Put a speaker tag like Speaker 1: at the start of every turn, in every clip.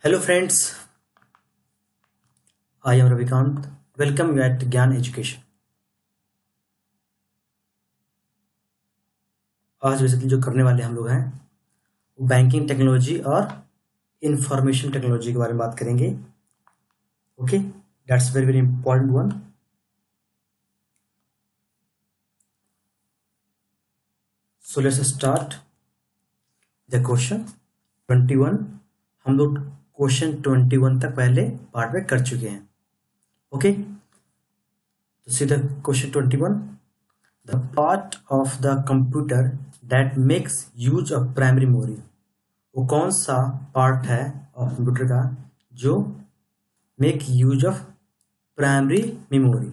Speaker 1: Hello friends, I am Ravikant. Welcome you at ज्ञान education. आज basically जो करने वाले हम लोग हैं बैंकिंग टेक्नोलॉजी और इंफॉर्मेशन टेक्नोलॉजी के बारे में बात करेंगे। Okay, that's very very important one. So let's start the question 21। हम लोग क्वेश्चन 21 तक पहले पार्ट में कर चुके हैं। ओके, तो सीधा question 21। The part of the computer that makes use of primary memory, वो कौन सा पार्ट है ऑफ कंप्यूटर का जो make use of primary memory.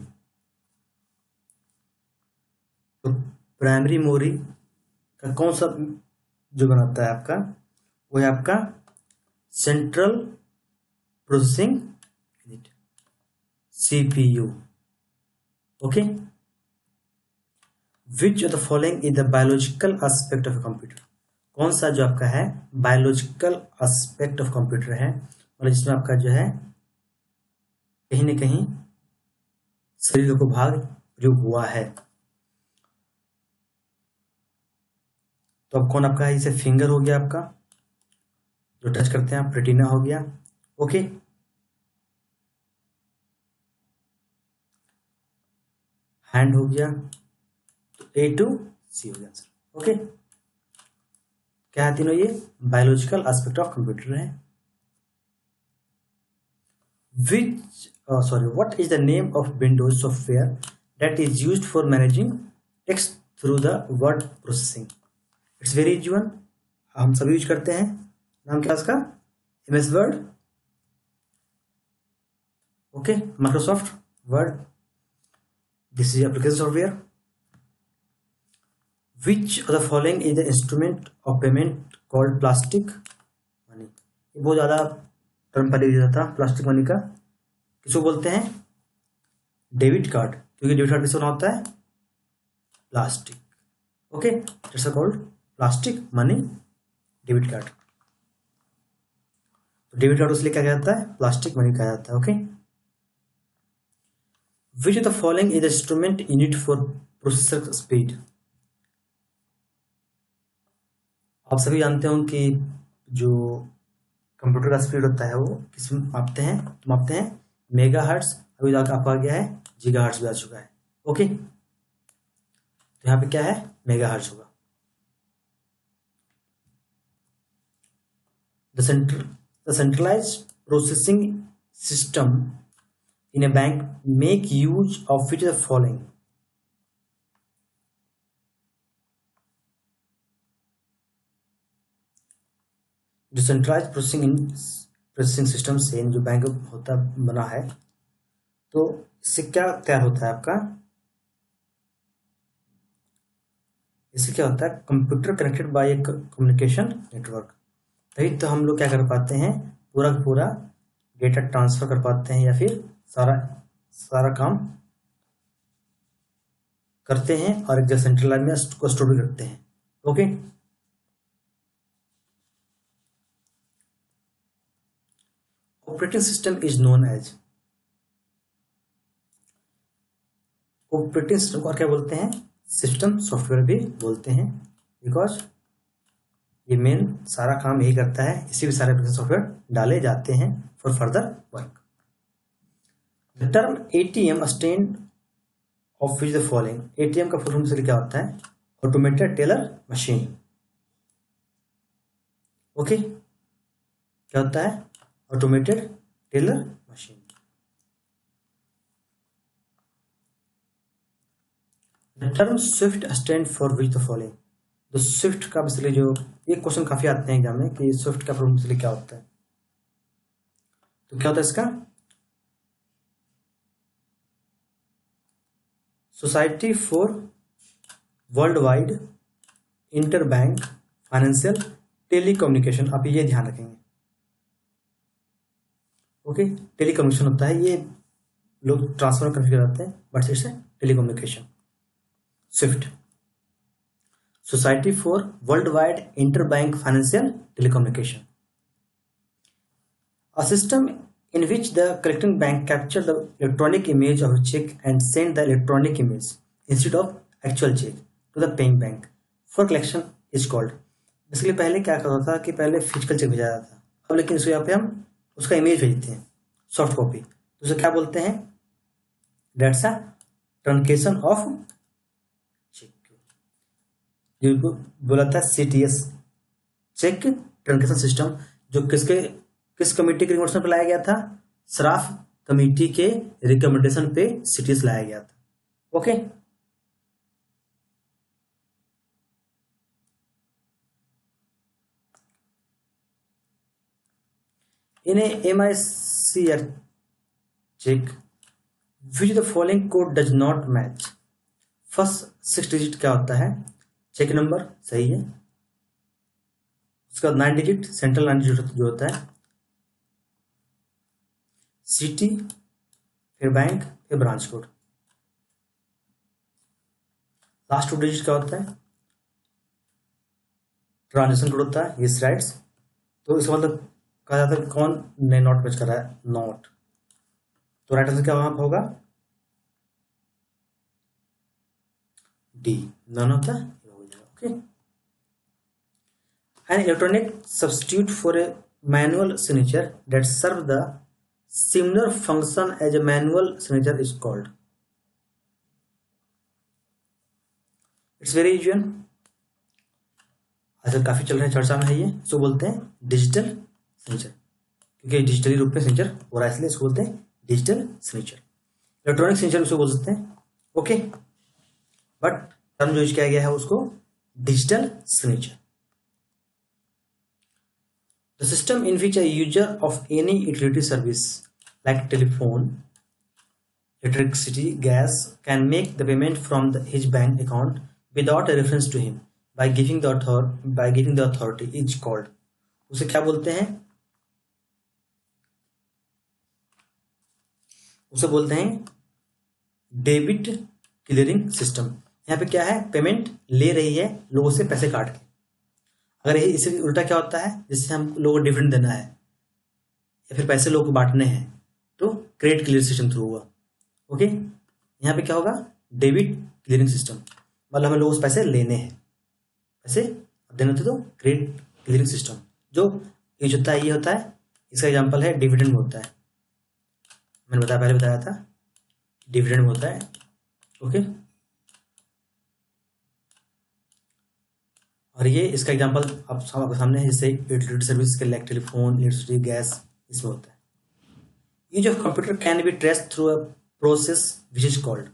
Speaker 1: तो प्राइमरी मेमोरी का कौन सा जो बनाता है आपका, वो है आपका central processing unit, CPU। Okay, which of the following is the biological aspect of computer, कौन सा जो आपका है बायोलॉजिकल एस्पेक्ट ऑफ कंप्यूटर है, मतलब जिसमें आपका जो है कहीं ना कहीं शरीर को भाग प्रयोग हुआ है। तो अब कौन आपका है, इसे फिंगर हो गया आपका जो टच करते हैं आप, रेटिना हो गया। ओके, हैंड हो गया, तो A to C हो गया आंसर। ओके, क्या है तीनों, ये बायोलॉजिकल एस्पेक्ट ऑफ कंप्यूटर है। What is the name of Windows software that is used for managing text through the word processing. It's very easy one, हम सभी यूज करते हैं। नाम क्या इसका, MS word. Okay, Microsoft word, this is application software. Which of the following is the instrument of payment called plastic money? बहुत ज़्यादा term पहले दिया था प्लास्टिक मनी का। किसको बोलते हैं, डेबिट कार्ड, क्योंकि डेबिट कार्ड किससे बना होता है, plastic. Okay, it's called plastic money debit card. तो डेबिट कार्ड उसलिए क्या जाता है, प्लास्टिक मनी कहा जाता है। Okay, which of the following is the instrument unit for processor speed. आप सभी जानते हो कि जो कंप्यूटर का स्पीड होता है वो किस में मापते हैं, तो मापते हैं मेगा हर्ट्ज। अभी आपका आ गया है गीगा हर्ट्ज भी आ चुका है। ओके, तो यहाँ पे क्या है, मेगा हर्ट्ज होगा। The centralised processing system in A bank make use of which the following. जो सेंट्रलाइज प्रोसेसिंग सिस्टम से जो बैंक होता बना है, तो इससे क्या तैयार होता है आपका, इससे क्या होता है, computer connected by A communication network. तभी तो हम लोग क्या कर पाते हैं, पूरा का पूरा डेटा ट्रांसफर कर पाते हैं या फिर सारा काम करते हैं और एक जगह सेंट्रलाइज में उसको स्टोर भी करते हैं। Okay, operating system is known as, operating system को और क्या बोलते हैं, सिस्टम सॉफ्टवेयर भी बोलते हैं, बिकॉज ये मेन सारा काम यही करता है, इसी भी सारे एप्लीकेशन सॉफ्टवेयर डाले जाते हैं for further work. The term ATM stand of which the following. ATM का फुल फॉर्म से क्या होता है, ऑटोमेटेड टेलर मशीन। ओके, क्या होता है, automated teller machine. The term Swift stand for which the following. तो स्विफ्ट का बेसिकली जो ये क्वेश्चन काफी आते हैं एग्जाम में कि स्विफ्ट का फॉर्म बेसिकली क्या होता है, तो क्या होता है इसका, society for world wide inter bank financial telecommunication. आप ये ध्यान रखेंगे। ओके, टेलीकम्युनिकेशन होता है, ये लोग ट्रांसफर करके जाते हैं, but it's telecommunication. Swift, society for world wide inter bank financial telecommunication. A system in which the collecting bank capture the electronic image of a check and send the electronic image instead of actual check to the paying bank for collection is called. Basically पहले क्या करता था कि पहले physical check भेजा जाता था, अब लेकिन इसको यहाँ पे हम उसका इमेज भेजते हैं सॉफ्ट कॉपी, तो उसे क्या बोलते हैं, that's a truncation of cheque. जो बोला था CTS चेक ट्रंकेशन सिस्टम, जो किस कमेटी के रिकमेंडेशन पर लाया गया था, सराफ कमेटी के रिकमेंडेशन पे CTS लाया गया था। Okay, in a MICR check which the following code does not match, first 6 digit क्या होता है, चेक नंबर सही है, उसके बाद 9 डिजिट सेंट्रल 9 डिजिट जो होता है, सिटी, फिर बैंक, फिर ब्रांच कोड, लास्ट 2 डिजिट क्या होता है, ट्रांजेक्शन कोड होता है, यस राइट्स। तो इसका मतलब कहा जाता है कौन ने नॉट मैच कर रहा है, नॉट, तो राइट आंसर क्या वहां पर होगा, डी, नन ऑफ द हो जाएगा। Okay, an electronic substitute for a manual signature that serve the similar function as a manual signature is called, it's very usual, आजकल काफी चल रहा है, चर्चा में है ये, इसको बोलते हैं डिजिटल सिग्नेचर, क्योंकि डिजिटली रूप में सिग्नेचर हो रहा है इसलिए इसको बोलते हैं डिजिटल सिग्नेचर। इलेक्ट्रॉनिक सिग्नेचर उसको बोल सकते हैं। ओके, बट टर्म जो यूज किया गया है उसको digital signature. The system in which a user of any utility service like telephone, electricity, gas can make the payment from his bank account without a reference to him by giving the authority is called, उसे क्या बोलते हैं, उसे बोलते हैं debit clearing system. यहाँ पे क्या है, पेमेंट ले रही है लोगों से पैसे काट के, अगर यही इसे उल्टा क्या होता है, जिससे हम लोगों को डिविडेंड देना है या फिर पैसे लोगों को बांटने हैं, तो क्रेडिट क्लियर सिस्टम थ्रू हुआ। ओके, यहाँ पे क्या होगा, डेबिट क्लियरिंग सिस्टम, मतलब हमें लोगों से पैसे लेने हैं, पैसे देने होते तो क्रेडिट क्लियरिंग सिस्टम जो यूज होता है, ये होता है, इसका एग्जांपल है डिविडेंड में होता है, मैंने पहले बताया था डिविडेंड में होता है। ओके, और ये इसका एग्जांपल आप आपके सामने है, जैसे यूटिलिटी सर्विस के लाइक टेलीफोन, इलेक्ट्रिसिटी, गैस, इसमें होता है। Use of computer can be traced through a process which is called,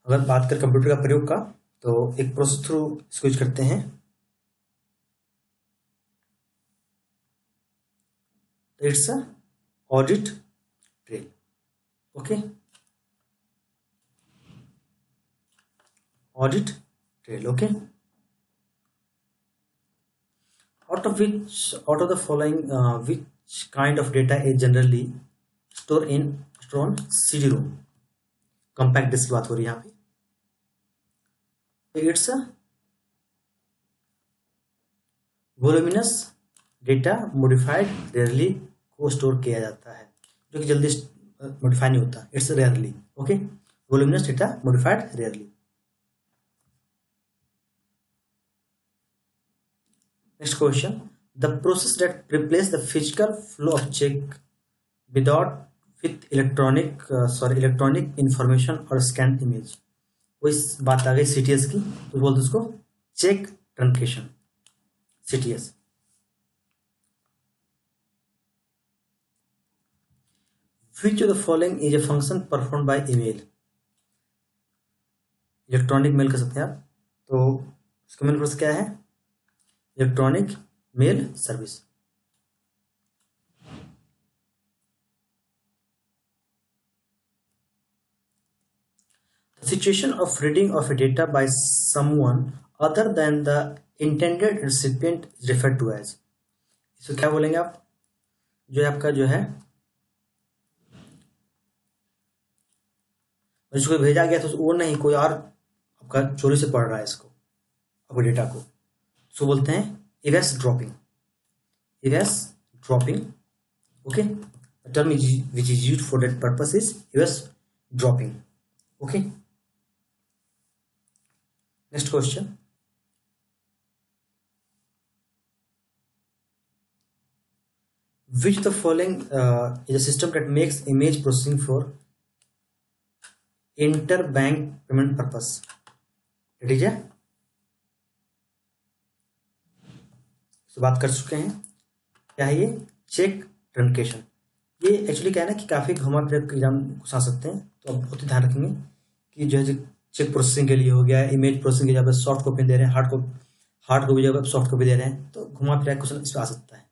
Speaker 1: अगर बात करें कंप्यूटर का प्रयोग का, तो एक प्रोसेस थ्रू इसको यूज करते हैं, it's a audit trail. Okay, audit trail. Okay, out of the following which kind of data is generally stored on CD-ROM, compact disk की बात हो रही है यहाँ पे, it's voluminous data modified rarely को स्टोर किया जाता है, जो कि जल्दी मॉडिफाई नहीं होता, it's rarely. Okay, voluminous data modified rarely. Next question, the process that replace the physical flow of check with electronic information or scanned image, वो इस बात आ गई CTS की, तो बोलते उसको cheque truncation, CTS। Which of the following is a function performed by email, electronic mail कर सकते हैं आप, तो इसका मेन प्रोसेस क्या है, electronic mail service. The situation of reading of a data by someone other than the intended recipient is referred to as, इसको क्या बोलेंगे आप, जो आपका जो है जिसको भेजा गया था वो नहीं, कोई और आपका चोरी से पढ़ रहा है इसको, आपके डेटा को, उसको बोलते हैं Erase dropping. Erase dropping. Okay, the term which is used for that purpose is erase dropping. Okay, next question. Which of the following is a system that makes image processing for interbank payment purpose? It is a बात कर चुके हैं। क्या है ये? Cheque truncation. ये actually क्या है ना कि काफ़ी घुमा फिरा एग्जाम घुसा सकते हैं, तो आप बहुत ही ध्यान रखेंगे कि जो है चेक प्रोसेसिंग के लिए हो गया, इमेज प्रोसेसिंग के जगह सॉफ्ट कॉपी दे रहे हैं, हार्ड कॉपी जगह सॉफ्ट कॉपी दे रहे हैं, तो घुमा फिरा क्वेश्चन इस पर आ सकता है।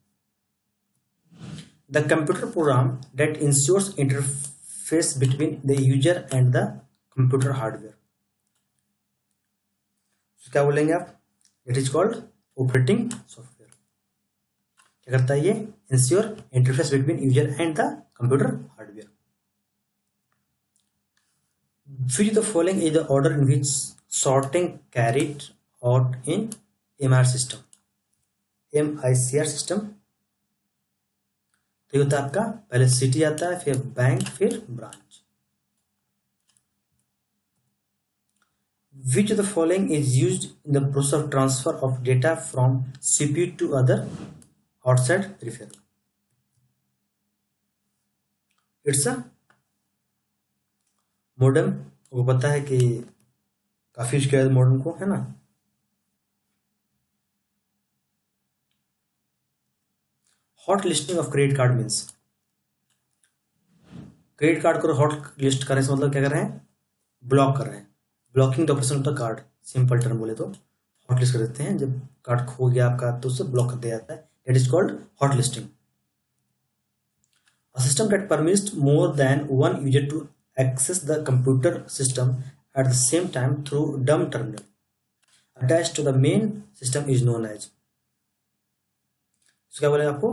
Speaker 1: The computer program that ensures interface between the user and the computer hardware, क्या बोलेंगे आप? It is called operating software. क्या करता है ये? Ensure interface between user and the computer hardware. Which of the following is the order in which sorting carried out in MIR system? MICR system। तो ये होता है आपका, पहले सिटी आता है, फिर बैंक, फिर branch. Which of the following is used in the process of transfer of data from CPU to other outside peripheral? It's a modem। वो पता है कि काफी यूज किया है मॉडर्न को, है ना। Hot listing of credit card means, credit card को हॉट लिस्ट करने से मतलब क्या कर रहे हैं? ब्लॉक कर रहे हैं। Blocking the operation of the card, simple term बोले तो हॉट लिस्ट कर देते हैं। जब कार्ड खो गया आपका तो उसे ब्लॉक कर दिया जाता है, that is called hot listing. A system that permits more than one user to access the computer system at the same time through dumb terminal attached to the main system is known as, इसको क्या बोलेंगे आपको?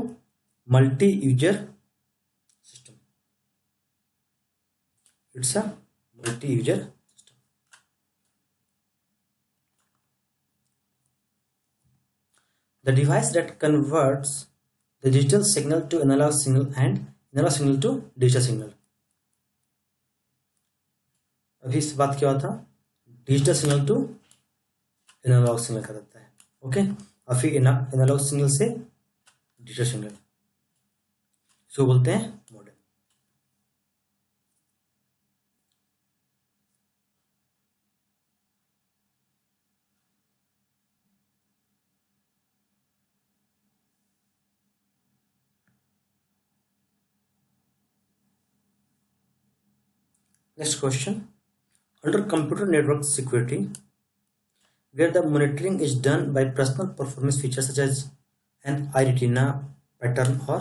Speaker 1: Multi user system. It's a multi user system. The device that converts the digital signal to analog signal and analog signal to digital signal। अभी इस बात क्या हुआ था? Digital signal to analog signal का देता है। ओके, और फिर एनालॉग सिग्नल से डिजिटल सिग्नल, इसको बोलते हैं modem. Next question. Under computer network security, where the monitoring is done by personal performance features such as an iRetina pattern or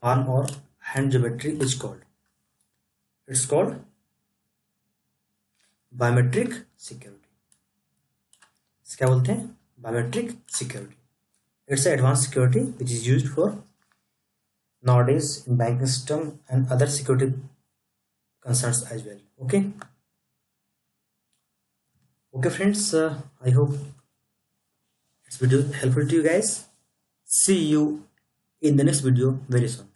Speaker 1: palm or hand geometry is called, it's called biometric security। क्या बोलते हैं? biometric security। It's an advanced security which is used for nowadays in banking system and other security concerns as well। Okay friends, I hope this video helpful to you guys. See you in the next video very soon.